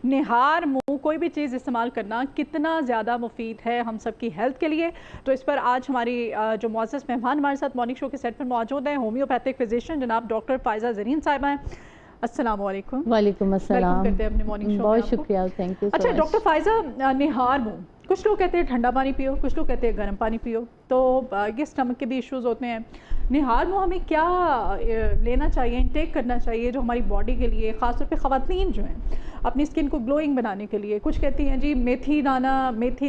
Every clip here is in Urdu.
نہار منہ کوئی بھی چیز استعمال کرنا کتنا زیادہ مفید ہے ہم سب کی ہیلتھ کے لیے، تو اس پر آج ہماری جو معزز مہمان ہمارے ساتھ مارننگ شو کے سیٹ پر موجود ہیں، ہومیوپیتھک فزیشین جناب ڈاکٹر فائزہ زرین صاحبہ ہیں۔ السلام علیکم۔ وعلیکم السلام۔ ویلکم کرتے ہیں اپنے مارننگ شو میں۔ بہت شکریہ، تھینک یو۔ اچھا ڈاکٹر فائزہ، نہار منہ، کچھ لوگ کہتے ہیں ٹھنڈا پانی پیو، کچھ لوگ کہتے ہیں گرم پانی پیو، تو یہ اسٹمک کے بھی ایشوز ہوتے ہیں۔ نہار منہ ہمیں کیا لینا چاہیے، انٹیک کرنا چاہیے جو ہماری باڈی کے لیے، خاص طور پہ خواتین جو ہیں اپنی اسکن کو گلوئنگ بنانے کے لیے؟ کچھ کہتی ہیں جی میتھی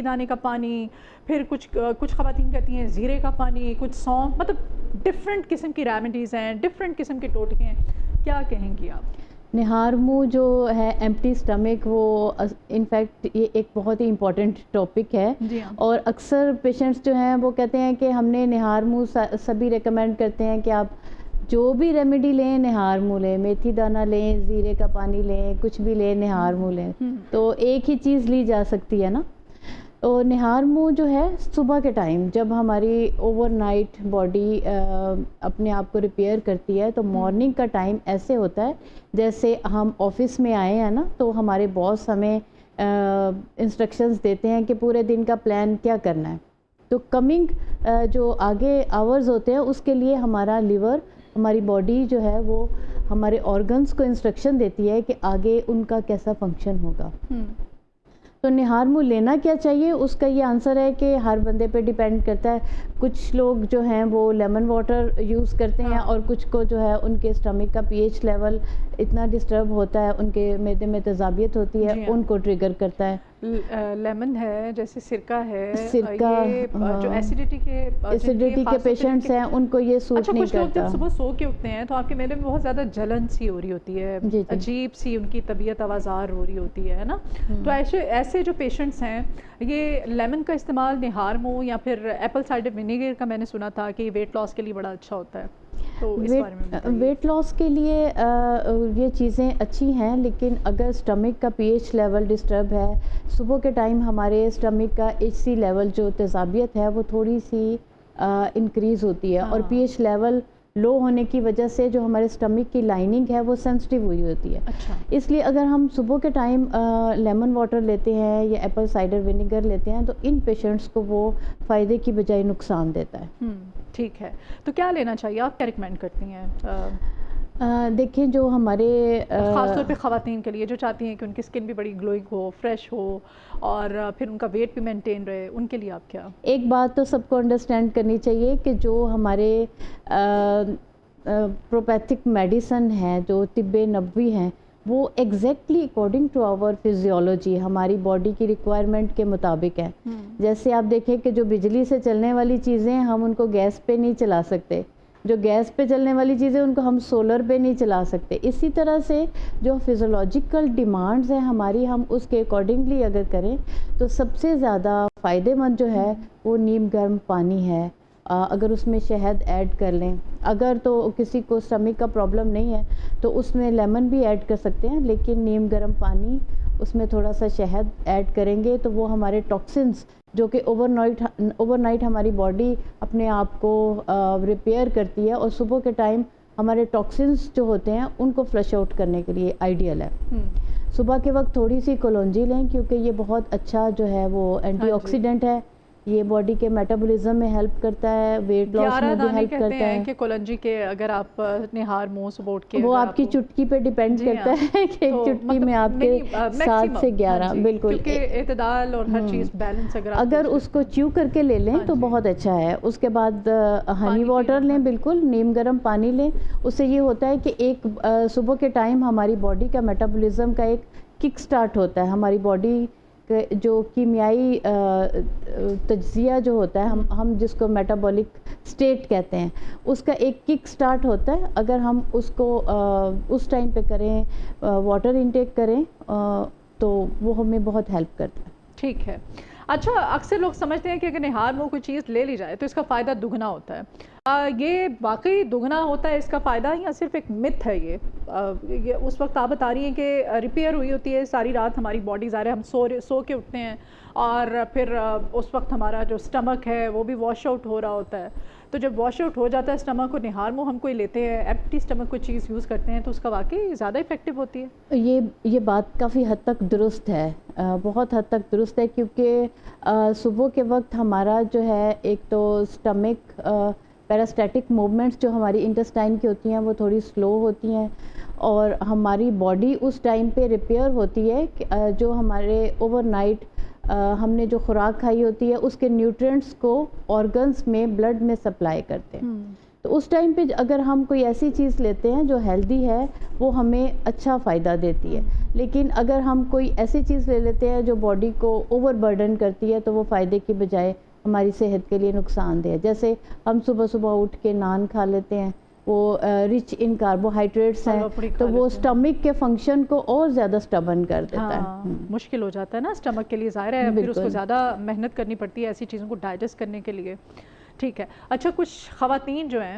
دانے کا پانی، پھر کچھ خواتین کہتی ہیں زیرے کا پانی، کچھ سونف، مطلب ڈفرینٹ قسم کی ریمیڈیز ہیں، ڈفرینٹ قسم کے ٹوٹکے ہیں، کیا کہیں گی آپ؟ نہار منہ جو ہے ایمپٹی اسٹمک، وہ انفیکٹ یہ ایک بہت ہی امپورٹنٹ ٹاپک ہے، اور اکثر پیشنٹس جو ہیں وہ کہتے ہیں کہ ہم نے نہار منہ، سبھی ریکمینڈ کرتے ہیں کہ آپ جو بھی ریمیڈی لیں نہار منہ لیں، میتھی دانہ لیں، زیرے کا پانی لیں، کچھ بھی لیں نہار منہ لیں، تو ایک ہی چیز لی جا سکتی ہے نا۔ تو نہار منہ جو ہے صبح کے ٹائم جب ہماری اوور نائٹ باڈی اپنے آپ کو ریپیئر کرتی ہے، تو مارننگ کا ٹائم ایسے ہوتا ہے جیسے ہم آفس میں آئے ہیں نا، تو ہمارے باس ہمیں انسٹرکشنز دیتے ہیں کہ پورے دن کا پلان کیا کرنا ہے، تو کمنگ جو آگے آورز ہوتے ہیں اس کے لیے ہمارا لیور، ہماری باڈی جو ہے وہ ہمارے آرگنز کو انسٹرکشن دیتی ہے کہ آگے ان کا کیسا فنکشن ہوگا۔ تو نہار منہ لینا کیا چاہیے، اس کا یہ آنسر ہے کہ ہر بندے پہ ڈیپینڈ کرتا ہے۔ کچھ لوگ جو ہیں وہ لیمن واٹر یوز کرتے ہیں، اور کچھ کو جو ہے ان کے اسٹمک کا پی ایچ لیول اتنا ڈسٹرب ہوتا ہے، ان کے معدے میں تذابیت ہوتی ہے، ان کو ٹریگر کرتا ہے۔ لیمن ہے، جیسے سرکہ ہے، سرکہ جو ایسیڈیٹی کے پیشنٹس ہیں ان کو یہ سوٹ نہیں کچھ لوگ کرتا۔ جب صبح سو کے اٹھتے ہیں تو آپ کے معدے میں بہت زیادہ جلن سی ہو رہی ہوتی ہے، عجیب سی ان کی طبیعت آوازار ہو رہی ہوتی ہے نا، تو ایسے جو پیشنٹس ہیں یہ لیمن کا استعمال نہار منہ یا پھر ایپل سائڈر ونیگر کا میں نے سنا تھا کہ ویٹ لاس کے لیے بڑا اچھا ہوتا ہے، تو اس بارے میں بتائیے۔ ویٹ لاس کے لیے یہ چیزیں اچھی ہیں، لیکن اگر اسٹمک کا پی ایچ لیول ڈسٹرب ہے، صبح کے ٹائم ہمارے اسٹمک کا ایچ سی لیول جو تذابیت ہے وہ تھوڑی سی انکریز ہوتی ہے، اور پی ایچ لیول لو ہونے کی وجہ سے جو ہمارے اسٹمک کی لائننگ ہے وہ سینسٹیو ہوئی ہوتی ہے۔ اس لیے اگر ہم صبح کے ٹائم لیمن واٹر لیتے ہیں یا ایپل سائڈر ونیگر لیتے ہیں تو ان پیشنٹس کو وہ فائدے کی بجائے نقصان دیتا ہے۔ ٹھیک ہے، تو کیا لینا چاہیے، آپ کیا ریکمینڈ کرتی ہیں؟ دیکھیں جو ہمارے خاص طور پہ خواتین کے لیے جو چاہتی ہیں کہ ان کی اسکن بھی بڑی گلوئنگ ہو، فریش ہو، اور پھر ان کا ویٹ بھی مینٹین رہے، ان کے لیے آپ کیا؟ ایک بات تو سب کو انڈرسٹینڈ کرنی چاہیے کہ جو ہمارے پروپیتھک میڈیسن ہیں، جو طب نبوی ہیں، وہ exactly according to our physiology ہماری باڈی کی ریکوائرمنٹ کے مطابق ہے۔ جیسے آپ دیکھیں کہ جو بجلی سے چلنے والی چیزیں ہم ان کو گیس پہ نہیں چلا سکتے، جو گیس پہ چلنے والی چیزیں ان کو ہم سولر پہ نہیں چلا سکتے۔ اسی طرح سے جو فزیولوجیکل ڈیمانڈز ہیں ہماری، ہم اس کے اکارڈنگلی اگر کریں تو سب سے زیادہ فائدے مند جو ہے وہ نیم گرم پانی ہے، اگر اس میں شہد ایڈ کر لیں۔ اگر تو کسی کو اسٹمک کا پرابلم نہیں ہے تو اس میں لیمن بھی ایڈ کر سکتے ہیں، لیکن نیم گرم پانی، اس میں تھوڑا سا شہد ایڈ کریں گے تو وہ ہمارے ٹاکسنز جو کہ اوور نائٹ ہماری باڈی اپنے آپ کو ریپیئر کرتی ہے، اور صبح کے ٹائم ہمارے ٹاکسنز جو ہوتے ہیں ان کو فلش آؤٹ کرنے کے لیے آئیڈیل ہے۔ صبح کے وقت تھوڑی سی کلونجی لیں، کیونکہ یہ بہت اچھا جو ہے وہ اینٹی آکسیڈنٹ ہے، یہ باڈی کے میٹابولزم میں ہیلپ کرتا ہے، ویٹ لاس میں بھی ہیلپ کرتا ہے۔ کہ کلونجی کے اگر آپ نہار منہ صبح اٹھ کے، وہ آپ کی چٹکی پہ ڈیپینڈ کرتا ہے کہ ایک چٹکی میں آپ کے 7 سے 11، بالکل اعتدال اور ہر چیز بیلنس اگر اس کو چیو کر کے لے لیں تو بہت اچھا ہے۔ اس کے بعد ہنی واٹر لیں، بالکل نیم گرم پانی لیں۔ اس سے یہ ہوتا ہے کہ ایک صبح کے ٹائم ہماری باڈی کا میٹابولزم کا ایک کک سٹارٹ ہوتا ہے، ہماری باڈی جو کیمیائی تجزیہ جو ہوتا ہے، ہم جس کو میٹابولک سٹیٹ کہتے ہیں، اس کا ایک کک سٹارٹ ہوتا ہے۔ اگر ہم اس کو اس ٹائم پہ کریں، واٹر انٹیک کریں، تو وہ ہمیں بہت ہیلپ کرتا ہے۔ ٹھیک ہے۔ اچھا، اکثر لوگ سمجھتے ہیں کہ اگر نہار منہ کوئی چیز لے لی جائے تو اس کا فائدہ دگنا ہوتا ہے، یہ واقعی دگنا ہوتا ہے اس کا فائدہ، یا صرف ایک مت ہے؟ یہ اس وقت آپ بتا رہی ہیں کہ ریپیئر ہوئی ہوتی ہے ساری رات ہماری باڈی، ظاہر ہے ہم سو کے اٹھتے ہیں، اور پھر اس وقت ہمارا جو اسٹمک ہے وہ بھی واش آؤٹ ہو رہا ہوتا ہے، تو جب واش آؤٹ ہو جاتا ہے اسٹمک اور نہار منہ ہم کوئی لیتے ہیں، ایمپٹی اسٹمک کوئی چیز یوز کرتے ہیں، تو اس کا واقعی زیادہ افیکٹو ہوتی ہے؟ یہ بات کافی حد تک درست ہے، بہت حد تک درست ہے، کیونکہ صبح کے وقت ہمارا جو ہے ایک تو اسٹمک پیراسٹیٹک موومنٹس جو ہماری انٹسٹائن کی ہوتی ہیں وہ تھوڑی سلو ہوتی ہیں، اور ہماری باڈی اس ٹائم پہ ریپیئر ہوتی ہے جو ہمارے اوور نائٹ ہم نے جو خوراک کھائی ہوتی ہے اس کے نیوٹرینٹس کو آرگنز میں بلڈ میں سپلائی کرتے ہیں. تو اس ٹائم پہ اگر ہم کوئی ایسی چیز لیتے ہیں جو ہیلدی ہے وہ ہمیں اچھا فائدہ دیتی ہے، لیکن اگر ہم کوئی ایسی چیز لے لیتے ہیں جو باڈی کو اوور برڈن کرتی ہے تو وہ فائدے کی بجائے ہماری صحت کے لیے نقصان دہ ہے. جیسے ہم صبح صبح اٹھ کے نان کھا لیتے ہیں، وہ رچ ان کاربوہائیڈریٹس ہیں، تو وہ اسٹمک کے فنکشن کو اور زیادہ اسٹبن کر دیتا ہے. مشکل ہو جاتا ہے نا اسٹمک کے لیے، ظاہر ہے پھر اس کو زیادہ محنت کرنی پڑتی ہے ایسی چیزوں کو ڈائجسٹ کرنے کے لیے. ٹھیک ہے. اچھا، کچھ خواتین جو ہیں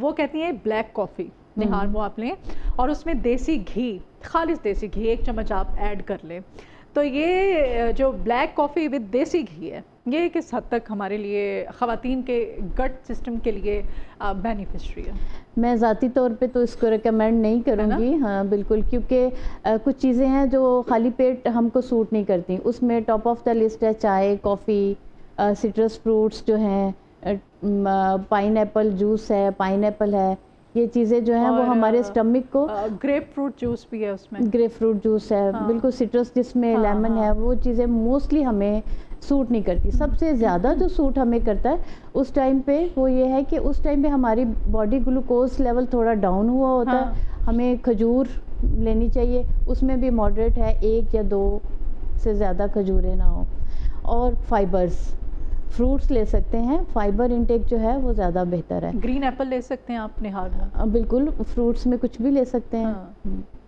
وہ کہتی ہیں بلیک کافی نہار منہ آپ لیں اور اس میں دیسی گھی، خالص دیسی گھی 1 چمچ آپ ایڈ کر لیں، تو یہ جو بلیک کافی ود دیسی گھی ہے یہ کس حد تک ہمارے لیے خواتین کے گٹ سسٹم کے لیے بینیفیشری ہے؟ میں ذاتی طور پہ تو اس کو ریکمینڈ نہیں کروں گی. ہاں بالکل، کیونکہ کچھ چیزیں ہیں جو خالی پیٹ ہم کو سوٹ نہیں کرتی. اس میں ٹاپ آف دا لسٹ ہے چائے، کافی، سٹرس فروٹس جو ہیں، پائن ایپل جوس ہے، پائن ایپل ہے، یہ چیزیں جو ہیں وہ ہمارے اسٹمک کو، گریپ فروٹ جوس بھی ہے اس میں، گریپ فروٹ جوس ہے بالکل، سٹرس جس میں لیمن ہے، وہ چیزیں موسٹلی ہمیں سوٹ نہیں کرتی. سب سے زیادہ جو سوٹ ہمیں کرتا ہے اس ٹائم پہ وہ یہ ہے کہ اس ٹائم پہ ہماری باڈی گلوکوز لیول تھوڑا ڈاؤن ہوا ہوتا ہے. ہمیں کھجور لینی چاہیے، اس میں بھی ماڈریٹ ہے، 1 یا 2 سے زیادہ کھجوریں نہ ہوں. اور فائبرز، فروٹس لے سکتے ہیں، فائبر انٹیک جو ہے وہ زیادہ بہتر ہے. گرین ایپل لے سکتے ہیں آپ نہار منہ؟ بالکل، فروٹس میں کچھ بھی لے سکتے ہیں.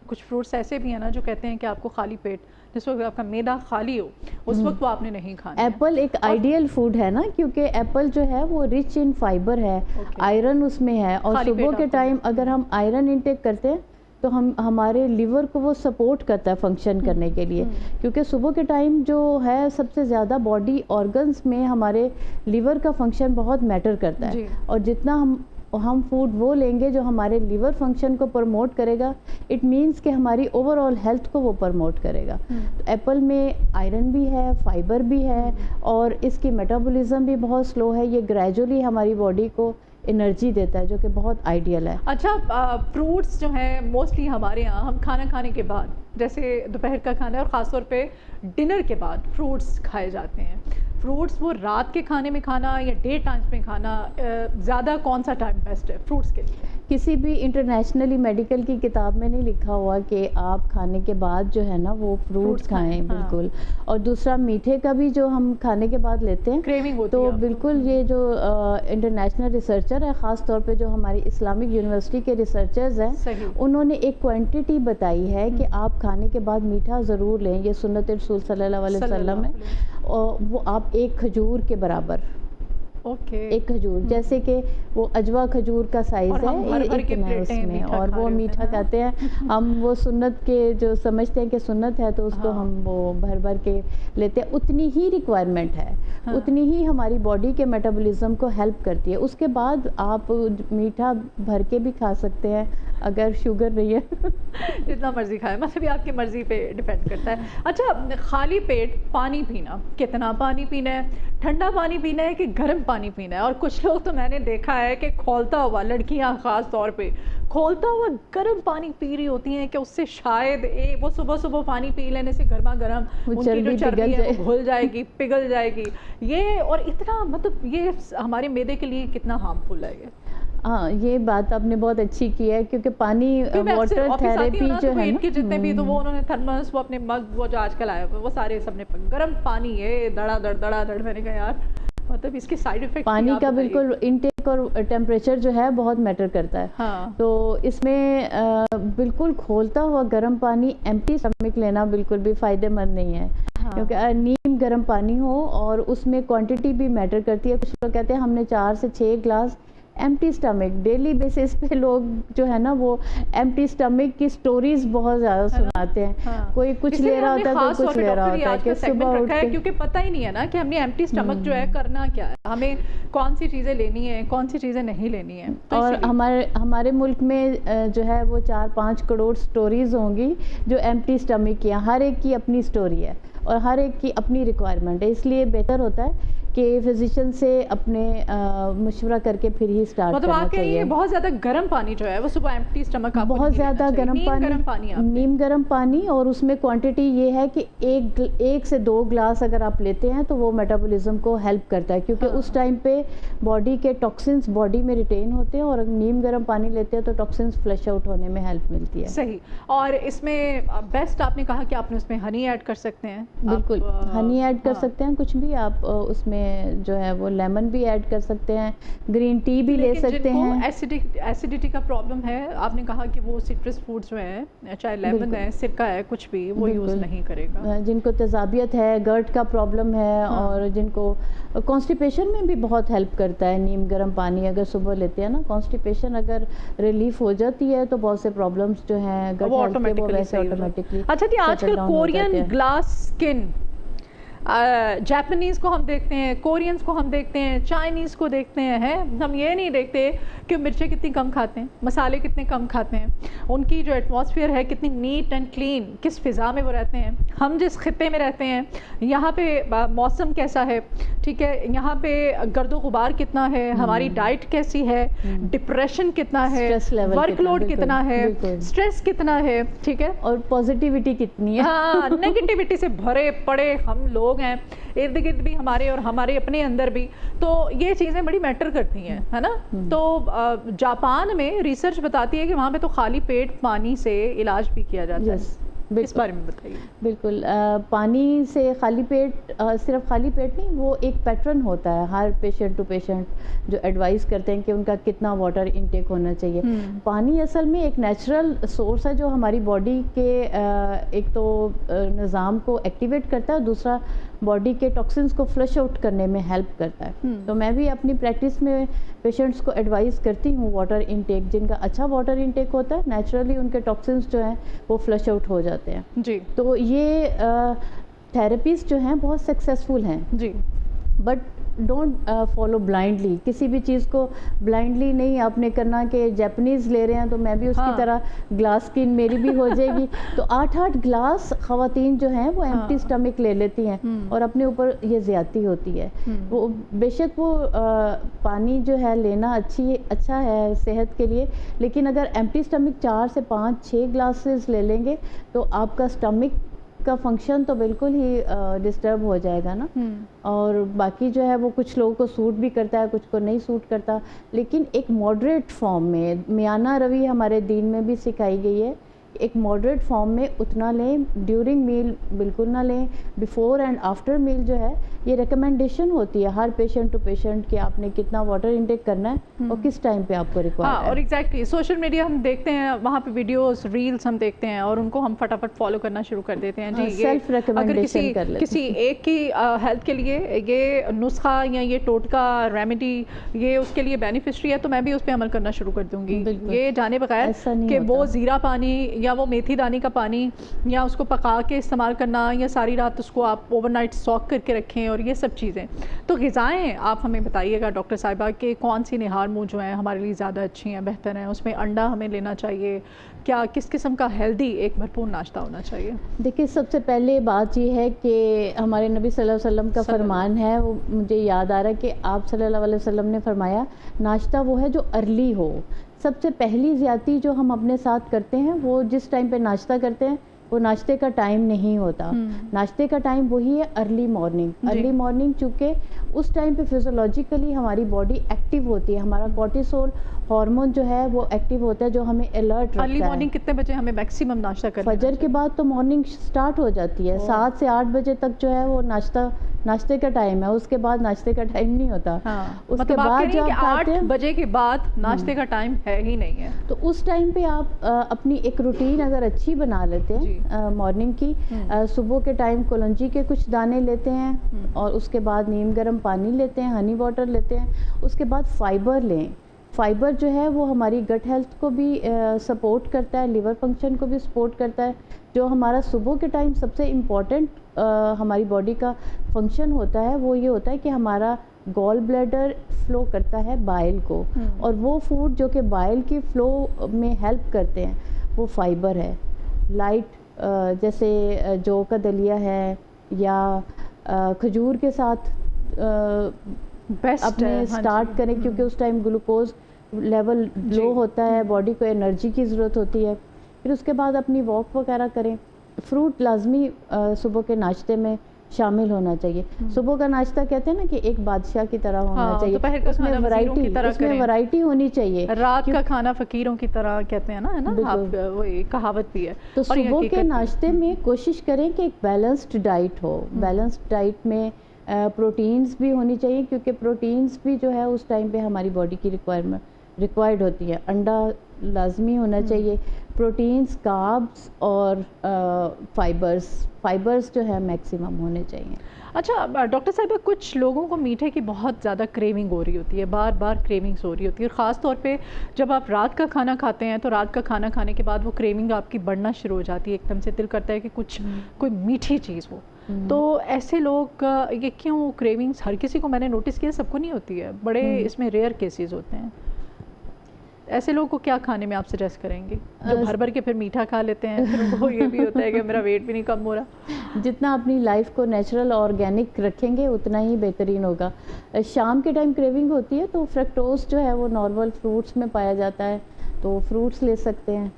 کچھ فروٹس ایسے بھی ہیں نا جو کہتے ہیں کہ آپ کو خالی پیٹ، جس وقت آپ کا معدہ خالی ہو اس وقت وہ آپ نے نہیں کھانا. ایپل ایک آئیڈیل فوڈ ہے نا، کیونکہ ایپل جو ہے وہ رچ ان فائبر ہے، آئرن اس میں ہے، اور صبح کے ٹائم اگر ہم آئرن انٹیک کرتے ہیں تو ہمارے لیور کو وہ سپورٹ کرتا ہے فنکشن کرنے کے لیے. کیونکہ صبح کے ٹائم جو ہے سب سے زیادہ باڈی آرگنز میں ہمارے لیور کا فنکشن بہت میٹر کرتا ہے، اور جتنا ہم فوڈ وہ لیں گے جو ہمارے لیور فنکشن کو پروموٹ کرے گا، اٹ مینس کہ ہماری اوور آل ہیلتھ کو وہ پروموٹ کرے گا. ایپل میں آئرن بھی ہے، فائبر بھی ہے، اور اس کی میٹابولزم بھی بہت سلو ہے. یہ گریجولی ہماری باڈی کو انرجی دیتا ہے جو کہ بہت آئیڈیل ہے. اچھا، فروٹس جو ہیں موسٹلی ہمارے یہاں ہم کھانا کھانے کے بعد، جیسے دوپہر کا کھانا ہے اور خاص طور پہ ڈنر کے بعد فروٹس کھائے جاتے ہیں. فروٹس وہ رات کے کھانے میں کھانا یا ڈے ٹائمس میں کھانا، زیادہ کون سا ٹائم بیسٹ ہے فروٹس کے لیے؟ کسی بھی انٹرنیشنلی میڈیکل کی کتاب میں نہیں لکھا ہوا کہ آپ کھانے کے بعد جو ہے نا وہ فروٹس کھائیں. بالکل. اور دوسرا میٹھے کا بھی جو ہم کھانے کے بعد لیتے ہیں تو بالکل یہ جو انٹرنیشنل ریسرچر ہے، خاص طور پہ جو ہماری اسلامک یونیورسٹی کے ریسرچرز ہیں، انہوں نے ایک کوانٹٹی بتائی ہے کہ آپ کھانے کے بعد میٹھا ضرور لیں. یہ سنت رسول صلی اللہ علیہ وسلم ہے، اور وہ آپ 1 کھجور کے برابر، 1 کھجور، جیسے کہ وہ اجوا کھجور کا سائز ہے اتنا اس میں، اور وہ میٹھا کہتے ہیں ہم. وہ سنت کے جو سمجھتے ہیں کہ سنت ہے تو اس کو ہم وہ بھر بھر کے لیتے ہیں. اتنی ہی ریکوائرمنٹ ہے، اتنی ہی ہماری باڈی کے میٹابولزم کو ہیلپ کرتی ہے. اس کے بعد آپ میٹھا بھر کے بھی کھا سکتے ہیں اگر شوگر نہیں ہے. جتنا مرضی کھائے، مطلب آپ کی مرضی پہ ڈیپینڈ کرتا ہے. اچھا، خالی پیٹ پانی پینا، کتنا پانی پینا ہے؟ ٹھنڈا پانی پینا ہے کہ گرم پانی پینا ہے؟ اور کچھ لوگ تو میں نے دیکھا ہے کہ کھولتا ہوا، لڑکیاں خاص طور پہ کھولتا ہوا گرم پانی پی رہی ہوتی ہیں کہ اس سے شاید وہ صبح صبح پانی پی لینے سے گرما گرم ان کی جو چربی ہے وہ گھل جائے گی، پگھل جائے گی. یہ اور اتنا مطلب یہ ہمارے معدے کے لیے کتنا ہارمفل ہے یہ؟ ہاں، یہ بات آپ نے بہت اچھی کی ہے، کیونکہ پانی واٹر تھراپی جو ہے نا، جتنے بھی تو وہ انہوں نے تھرمس، وہ اپنے مگ، وہ جو آج کل آئے ہوئے وہ سارے سب نے گرم پانی ہے، دڑا دڑ. میں نے کہا یار مطلب اس کے سائیڈ ایفیکٹ پانی کا بالکل انٹیک اور ٹیمپریچر جو ہے بہت میٹر کرتا ہے. تو اس میں بالکل کھولتا ہوا گرم پانی ایمپٹی اسٹمک لینا بالکل بھی فائدہ مند نہیں ہے، کیونکہ نیم گرم پانی ہو اور اس میں کوانٹٹی بھی میٹر کرتی ہے. کچھ لوگ کہتے ہیں ہم نے 4 سے 6 glass empty stomach daily basis پہ لوگ جو ہے نا وہ ایمٹی اسٹمک کی سٹوریز بہت زیادہ سناتے ہیں. کوئی کچھ لے رہا ہوتا ہے کوئی کچھ لے رہا ہوتا ہے کہ صبح اٹھ کے, کیونکہ پتہ ہی نہیں ہے نا کہ ہم نے ایمٹی اسٹمک جو ہے کرنا کیا ہے, ہمیں کون سی چیزیں لینی ہیں کون سی چیزیں نہیں لینی ہیں. اور ہمارے ملک میں جو ہے وہ 4-5 کروڑ سٹوریز ہوں گی جو ایمٹی اسٹمک کی ہیں. ہر ایک کی اپنی سٹوری ہے اور ہر ایک کی اپنی ریکوائرمنٹ ہے, اس لیے بہتر ہوتا ہے کہ فزیشین سے اپنے مشورہ کر کے پھر ہی اسٹارٹ کرنا چاہیے. بہت زیادہ گرم پانی جو ہے وہ صبح ایمٹی اسٹمک آپ کو بہت زیادہ گرم پانی, نیم گرم پانی, اور اس میں کوانٹٹی یہ ہے کہ 1 سے 2 گلاس اگر آپ لیتے ہیں تو وہ میٹابولزم کو ہیلپ کرتا ہے, کیونکہ اس ٹائم پہ باڈی کے ٹاکسنس باڈی میں ریٹین ہوتے ہیں, اور نیم گرم پانی لیتے ہیں تو ٹاکسنس فلش آؤٹ ہونے میں ہیلپ ملتی ہے. صحیح. اور اس میں بیسٹ آپ نے کہا کہ آپ نے اس میں ہنی ایڈ کر سکتے ہیں. بالکل ہنی ایڈ کر سکتے ہیں, کچھ بھی آپ اس میں جو ہے وہ لیمن بھی ایڈ کر سکتے ہیں, گرین ٹی بھی لے سکتے ہیں. ایسیڈیٹی کا پرابلم ہے, آپ نے کہا کہ وہ سٹرس فوڈ جو ہے چاہے لیمن ہے سرکہ ہے کچھ بھی وہ یوز نہیں کرے گا. جن کو تیزابیت ہے, گرٹ کا پرابلم ہے, اور جن کو کانسٹیپیشن میں بھی بہت ہیلپ کرتا ہے نیم گرم پانی اگر صبح لیتے ہیں نا, کانسٹیپیشن اگر ریلیف ہو جاتی ہے تو بہت سے پرابلمس جو ہیں گٹ ہیلتھ کے وہ ویسے آٹومیٹکلی. اچھا جی, آج کل کورین گلاس اسکن, جاپنیز کو ہم دیکھتے ہیں, کورینز کو ہم دیکھتے ہیں, چائنیز کو دیکھتے ہیں, ہم یہ نہیں دیکھتے کہ مرچیں کتنی کم کھاتے ہیں, مسالے کتنے کم کھاتے ہیں, ان کی جو ایٹماسفیئر ہے کتنی نیٹ اینڈ کلین, کس فضا میں وہ رہتے ہیں, ہم جس خطے میں رہتے ہیں یہاں پہ موسم کیسا ہے, ٹھیک ہے, یہاں پہ گرد و غبار کتنا ہے, ہماری ڈائٹ کیسی ہے, ڈپریشن کتنا ہے, ورک لوڈ کتنا ہے, اسٹریس کتنا ہے, ٹھیک ہے, اور پازیٹیوٹی کتنی ہے. ہاں, نیگیٹیوٹی سے بھرے پڑے ہم لوگ ہیں, ارد گرد بھی ہمارے اور ہمارے اپنے اندر بھی, تو یہ چیزیں بڑی میٹر کرتی ہیں, ہے نا. تو جاپان میں ریسرچ بتاتی ہے کہ وہاں پہ تو خالی پیٹ پانی سے علاج بھی کیا جاتا ہے. اس بارے میں بتائیے. بالکل, پانی سے خالی پیٹ, صرف خالی پیٹ نہیں, وہ ایک پیٹرن ہوتا ہے ہر پیشنٹ ٹو پیشنٹ جو ایڈوائز کرتے ہیں کہ ان کا کتنا واٹر انٹیک ہونا چاہیے. پانی اصل میں ایک نیچرل سورس ہے جو ہماری باڈی کے ایک تو نظام کو ایکٹیویٹ کرتا ہے, دوسرا باڈی کے ٹاکسنس کو فلش آؤٹ کرنے میں ہیلپ کرتا ہے. تو میں بھی اپنی پریکٹس میں پیشنٹس کو ایڈوائز کرتی ہوں واٹر انٹیک, جن کا اچھا واٹر انٹیک ہوتا ہے نیچرلی ان کے ٹاکسنس جو ہیں وہ فلش آؤٹ ہو جاتے ہیں. جی, تو یہ تھراپیز جو ہیں بہت سکسیزفل ہیں. جی, بٹ ڈونٹ فالو بلائنڈلی, کسی بھی چیز کو بلائنڈلی نہیں آپ نے کرنا کہ جیپنیز لے رہے ہیں تو میں بھی اس کی طرح گلاس اسکن میری بھی ہو جائے گی. تو 8 گلاس خواتین جو ہیں وہ ایمٹی اسٹمک لے لیتی ہیں, اور اپنے اوپر یہ زیادتی ہوتی ہے. وہ بے شک وہ پانی جو ہے لینا اچھا ہے صحت کے لیے, لیکن اگر ایمٹی اسٹمک 4 سے 5-6 گلاسز لے لیں گے تو آپ کا اسٹمک کا فنکشن تو بالکل ہی ڈسٹرب ہو جائے گا نا. اور باقی جو ہے وہ کچھ لوگوں کو سوٹ بھی کرتا ہے, کچھ کو نہیں سوٹ کرتا, لیکن ایک ماڈریٹ فارم میں میانہ روی ہمارے دین میں بھی سکھائی گئی ہے. ایک ماڈریٹ فارم میں اتنا لیں, ڈیورنگ میل بالکل نہ لیں, بیفور اینڈ آفٹر میل جو ہے یہ ریکمنڈیشن ہوتی ہے ہر پیشنٹ ٹو پیشنٹ کہ آپ نے کتنا واٹر انٹیک کرنا ہے اور کس ٹائم پہ آپ کو ریکوائر ہے. اور ایگزیکٹلی سوشل میڈیا ہم دیکھتے ہیں, وہاں پہ ویڈیوز ریلز ہم دیکھتے ہیں اور ان کو ہم فٹافٹ فالو کرنا شروع کر دیتے ہیں. جی, سیلف ریکمنڈیشن کر لیتے ہیں. کسی ایک کی ہیلتھ کے لیے یہ نسخہ یا یہ ٹوٹکا ریمیڈی یہ اس کے لیے بینیفیشری ہے تو میں بھی اس پہ عمل کرنا شروع کر دوں گی, یہ جانے بغیر کہ وہ زیرہ پانی یا وہ میتھی دانی کا پانی یا اس کو پکا کے استعمال کرنا یا ساری رات اس کو آپ اوور نائٹ سوک کر کے رکھیں, اور یہ سب چیزیں. تو غذائیں آپ ہمیں بتائیے گا ڈاکٹر صاحبہ کہ کون سی نہار منہ جو ہیں ہمارے لیے زیادہ اچھی ہیں, بہتر ہیں, اس میں انڈا ہمیں لینا چاہیے, کیا کس قسم کا ہیلدی ایک بھرپور ناشتہ ہونا چاہیے؟ دیکھیے سب سے پہلے بات یہ ہے کہ ہمارے نبی صلی اللہ علیہ وسلم کا فرمان ہے, وہ مجھے یاد آ رہا ہے کہ آپ صلی اللہ علیہ وسلم نے فرمایا ناشتہ وہ ہے جو ارلی ہو. سب سے پہلی زیادتی جو ہم اپنے ساتھ کرتے ہیں وہ جس ٹائم پہ ناشتہ کرتے ہیں وہ ناشتے کا ٹائم نہیں ہوتا. ناشتے کا ٹائم وہی ہے ارلی مارننگ. ارلی مارننگ چونکہ اس ٹائم پہ فزیولوجیکلی ہماری باڈی ایکٹیو ہوتی ہے, ہمارا کورٹیسول ہارمون جو ہے وہ ایکٹیو ہوتا ہے جو ہمیں الرٹ رکھتا ہے. ارلی مارننگ کتنے بجے ہمیں میکسیمم ناشتہ کرنا؟ فجر کے بعد تو مارننگ سٹارٹ ہو جاتی ہے, 7 سے 8 بجے تک جو ہے وہ ناشتے کا ٹائم ہے, اس کے بعد ناشتے کا ٹائم نہیں ہوتا. اس کے بعد جو آپ کھاتے ہیں 8 بجے کے بعد ناشتے کا ٹائم ہے ہی نہیں ہے. تو اس ٹائم پہ آپ اپنی ایک روٹین اگر اچھی بنا لیتے ہیں مارننگ کی, صبح کے ٹائم کلونجی کے کچھ دانے لیتے ہیں, اور اس کے بعد نیم گرم پانی لیتے ہیں, ہنی واٹر لیتے ہیں, اس کے بعد فائبر لیں. فائبر جو ہے وہ ہماری گٹ ہیلتھ کو بھی سپورٹ کرتا ہے, لیور فنکشن کو بھی سپورٹ کرتا ہے. جو ہمارا صبح کے ٹائم سب سے امپورٹنٹ ہماری باڈی کا فنکشن ہوتا ہے وہ یہ ہوتا ہے کہ ہمارا گال بلیڈر فلو کرتا ہے بائل کو, اور وہ فوڈ جو کہ بائل کی فلو میں ہیلپ کرتے ہیں وہ فائبر ہے. لائٹ جیسے جو کا دلیا ہے یا کھجور کے ساتھ اپنے سٹارٹ کریں, کیونکہ اس ٹائم گلوکوز لیول لو ہوتا ہے, باڈی کو انرجی کی ضرورت ہوتی ہے. پھر اس کے بعد اپنی واک وغیرہ کریں. فروٹ لازمی صبح کے ناشتے میں شامل ہونا چاہیے. صبح کا ناشتہ کہتے ہیں نا کہ ایک بادشاہ کی طرح ہونا چاہیے, اس میں ورائٹی ہونی چاہیے. رات کا کھانا فقیروں کی طرح کہتے ہیں نا, وہ کہاوت بھی ہے. تو صبح کے ناشتے میں کوشش کریں کہ ایک بیلنسڈ ڈائٹ ہو. بیلنسڈ ڈائٹ میں پروٹینز بھی ہونی چاہیے, کیونکہ پروٹینز بھی جو ہے اس ٹائم پہ ہماری باڈی کی ریکوائرڈ ہوتی ہے. انڈا لازمی ہونا چاہیے. پروٹینز, کاربس اور فائبرز جو ہے میکسیمم ہونے چاہیے. اچھا ڈاکٹر صاحبہ, کچھ لوگوں کو میٹھے کی بہت زیادہ کریونگ ہو رہی ہوتی ہے, بار بار کریونگز ہو رہی ہوتی ہے, اور خاص طور پہ جب آپ رات کا کھانا کھاتے ہیں تو رات کا کھانا کھانے کے بعد وہ کریونگ آپ کی بڑھنا شروع ہو جاتی ہے, ایک دم سے دل کرتا ہے کہ کچھ کوئی میٹھی چیز ہو. تو ایسے لوگ یہ کیوں کریونگز, ہر کسی کو میں نے نوٹس کیا سب کو نہیں ہوتی ہے, بڑے اس میں ریئر کیسز ہوتے ہیں. ایسے لوگوں کو کیا کھانے میں آپ سجیسٹ کریں گے جو بھر بھر کے پھر میٹھا کھا لیتے ہیں, پھر ان کو یہ بھی ہوتا ہے کہ میرا ویٹ بھی نہیں کم ہو رہا؟ جتنا اپنی لائف کو نیچرل آرگینک رکھیں گے اتنا ہی بہترین ہوگا. شام کے ٹائم کریونگ ہوتی ہے تو فریکٹوز جو ہے وہ نارمل فروٹس میں پایا جاتا ہے, تو فروٹس لے سکتے ہیں.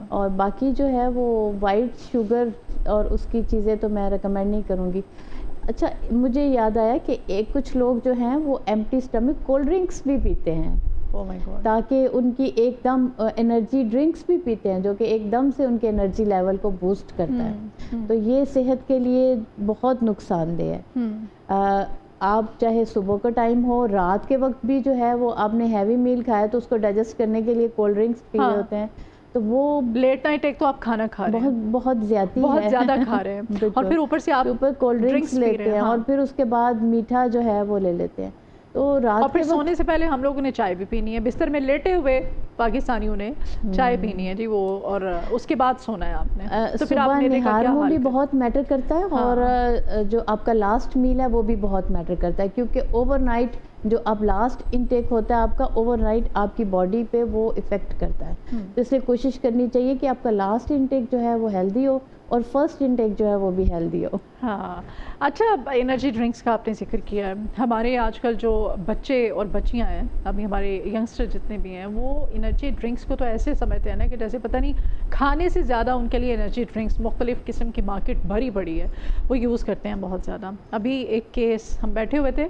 اور باقی جو ہے وہ وائٹ شوگر اور اس کی چیزیں تو میں ریکمینڈ نہیں کروں گی. اچھا مجھے یاد آیا کہ کچھ لوگ جو ہیں وہ ایمٹی اسٹمک کولڈ ڈرنکس بھی پیتے ہیں, تاکہ ان کی ایک دم انرجی ڈرنکس بھی پیتے ہیں جو کہ ایک دم سے ان کے انرجی لیول کو بوسٹ کرتا ہے. تو یہ صحت کے لیے بہت نقصان دہ ہے. آپ چاہے صبح کا ٹائم ہو, رات کے وقت بھی جو ہے وہ آپ نے ہیوی میل کھایا تو اس کو ڈائجسٹ کرنے کے لیے کولڈ ڈرنکس پی رہے ہوتے ہیں, تو وہ لیٹ نائٹ ایک تو آپ کھانا کھا رہے ہیں, بہت زیادہ کھا رہے ہیں, اور پھر اوپر سے آپ کولڈ ڈرنکس لیتے ہیں, اور پھر اس کے بعد میٹھا جو ہے وہ لے لیتے ہیں. تو رات اور پھر سونے سے پہلے ہم لوگوں نے چائے بھی پینی ہے, بستر میں لیٹے ہوئے پاکستانیوں نے چائے پینی ہے جی وہ, اور اس کے بعد سونا ہے آپ نے. تو پھر آپ نے ہارمون بھی بہت میٹر کرتا ہے, اور جو آپ کا لاسٹ میل ہے وہ بھی بہت میٹر کرتا ہے, کیونکہ اوور نائٹ جو اب لاسٹ انٹیک ہوتا ہے آپ کا, اوور نائٹ آپ کی باڈی پہ وہ افیکٹ کرتا ہے. تو اس لیے کوشش کرنی چاہیے کہ آپ کا لاسٹ انٹیک جو ہے وہ ہیلدی ہو, اور فرسٹ انٹیک جو ہے وہ بھی ہیلدی ہو. ہاں اچھا, انرجی ڈرنکس کا آپ نے ذکر کیا ہے. ہمارے آج کل جو بچے اور بچیاں ہیں, ابھی ہمارے ینگسٹر جتنے بھی ہیں, وہ انرجی ڈرنکس کو تو ایسے سمجھتے ہیں نا کہ جیسے پتہ نہیں کھانے سے زیادہ ان کے لیے انرجی ڈرنکس, مختلف قسم کی مارکیٹ بھری پڑی ہے, وہ یوز کرتے ہیں بہت زیادہ. ابھی ایک کیس ہم بیٹھے ہوئے تھے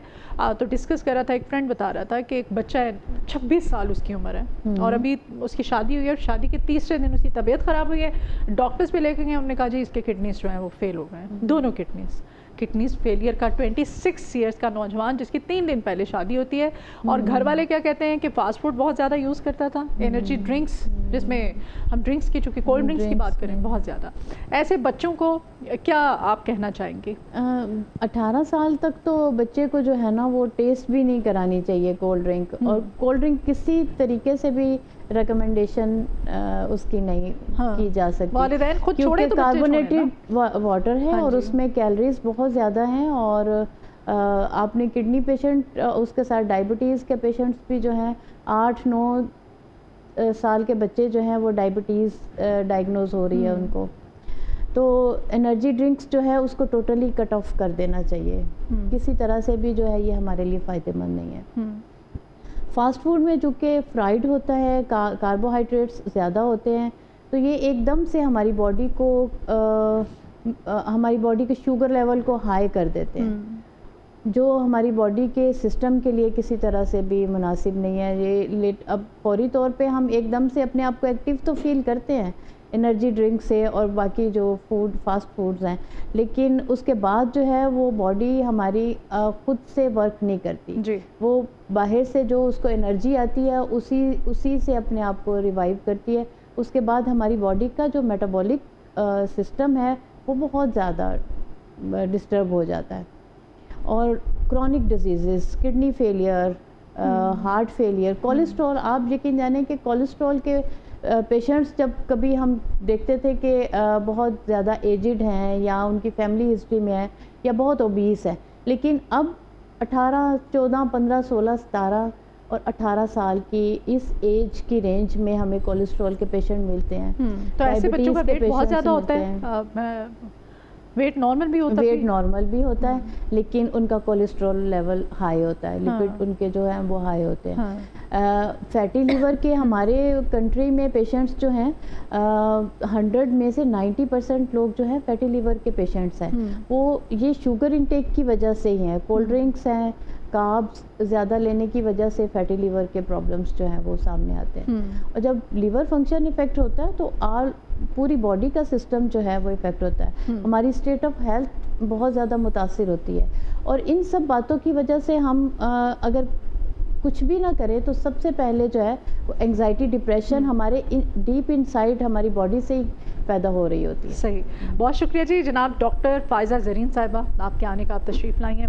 تو ڈسکس کر رہا تھا, ایک فرینڈ بتا رہا تھا کہ ایک بچہ ہے, 26 سال اس کی عمر ہے, اور ابھی اس کی شادی ہوئی ہے, اور شادی کے تیسرے دن اس کی طبیعت خراب ہوئی ہے. ڈاکٹرز پہ لے کے گئے, ہم نے کہا جی اس کے کڈنیز جو ہیں وہ فیل ہو گئے ہیں, دونوں کڈنیز فیلئر کا. 26 ایئرس کا نوجوان جس کی 3 دن پہلے شادی ہوتی ہے, اور گھر والے کیا کہتے ہیں کہ فاسٹ فوڈ بہت زیادہ یوز کرتا تھا, انرجی ڈرنکس, جس میں ہم ڈرنکس کی, چونکہ کولڈ ڈرنکس کی بات کریں بہت زیادہ. ایسے بچوں کو کیا آپ کہنا چاہیں گے؟ 18 سال تک تو بچے کو جو ہے نا وہ ٹیسٹ بھی نہیں کرانی چاہیے کولڈ ڈرنک, اور کولڈ ڈرنک کسی طریقے سے بھی ریکمنڈیشن اس کی نہیں کی جا سکتی, والدین خود چھوڑے تو کاربونیٹڈ واٹر ہے, اور اس میں کیلریز بہت زیادہ ہیں. اور آپ نے کڈنی پیشنٹ, اس کے ساتھ ڈائبٹیز کے پیشنٹس بھی جو ہیں, 8-9 سال کے بچے جو ہیں وہ ڈائبٹیز ڈائگنوز ہو رہی ہے ان کو. تو انرجی ڈرنکس جو ہے اس کو ٹوٹلی کٹ آف کر دینا چاہیے, کسی طرح سے بھی جو ہے یہ ہمارے لیے فائدہ مند نہیں ہے. فاسٹ فوڈ میں چونکہ فرائیڈ ہوتا ہے, کاربوہائیڈریٹس زیادہ ہوتے ہیں, تو یہ ایک دم سے ہماری باڈی کے شوگر لیول کو ہائی کر دیتے ہیں, جو ہماری باڈی کے سسٹم کے لیے کسی طرح سے بھی مناسب نہیں ہے. یہ اب فوری طور پہ ہم ایک دم سے اپنے آپ کو ایکٹیو تو فیل کرتے ہیں انرجی ڈرنک سے اور باقی جو فاسٹ فوڈز ہیں, لیکن اس کے بعد جو ہے وہ باڈی ہماری خود سے ورک نہیں کرتی جی. وہ باہر سے جو اس کو انرجی آتی ہے اسی سے اپنے آپ کو ریوائیو کرتی ہے. اس کے بعد ہماری باڈی کا جو میٹابولک سسٹم ہے وہ بہت زیادہ ڈسٹرب ہو جاتا ہے, اور chronic diseases, kidney failure, heart failure, cholesterol. آپ یقین جانیں کہ کولیسٹرول کے پیشنٹس جب کبھی ہم دیکھتے تھے کہ بہت زیادہ ایجڈ ہیں یا ان کی فیملی ہسٹری میں ہے یا بہت اوبیس ہے، لیکن اب 18، 14، 15، 16، 17 اور 18 سال کی اس ایج کی رینج میں ہمیں کولیسٹرول کے پیشنٹ ملتے ہیں. تو ایسے بچوں کا ویٹ بہت زیادہ ہوتا ہے، ویٹ نارمل بھی ہوتا ہے؟ ویٹ نارمل بھی ہوتا ہے لیکن ان کا کولیسٹرول لیول ہائی ہوتا ہے، لپڈ ان کے جو ہیں وہ ہائی ہوتے ہیں. فیٹی لیور کے ہمارے کنٹری میں پیشنٹس جو ہیں 100 میں سے 90% لوگ جو ہیں فیٹی لیور کے پیشنٹس ہیں. وہ یہ شوگر انٹیک کی وجہ سے ہی ہیں، کولڈ ڈرنکس ہیں، کاربس زیادہ لینے کی وجہ سے فیٹی لیور کے پرابلمس جو ہیں وہ سامنے آتے ہیں. اور جب لیور فنکشن افیکٹ ہوتا ہے تو پوری باڈی کا سسٹم جو ہے وہ افیکٹ ہوتا ہے. ہماری اسٹیٹ آف ہیلتھ بہت زیادہ متاثر ہوتی ہے. اور ان سب باتوں کی وجہ سے ہم اگر کچھ بھی نہ کریں تو سب سے پہلے جو ہے وہ انگزائٹی، ڈپریشن ہمارے ڈیپ ان سائڈ ہماری باڈی سے ہی پیدا ہو رہی ہوتی ہے. صحیح. بہت شکریہ جی جناب ڈاکٹر فائزہ زرین صاحبہ، آپ کے آنے کا آپ تشریف لائی ہیں.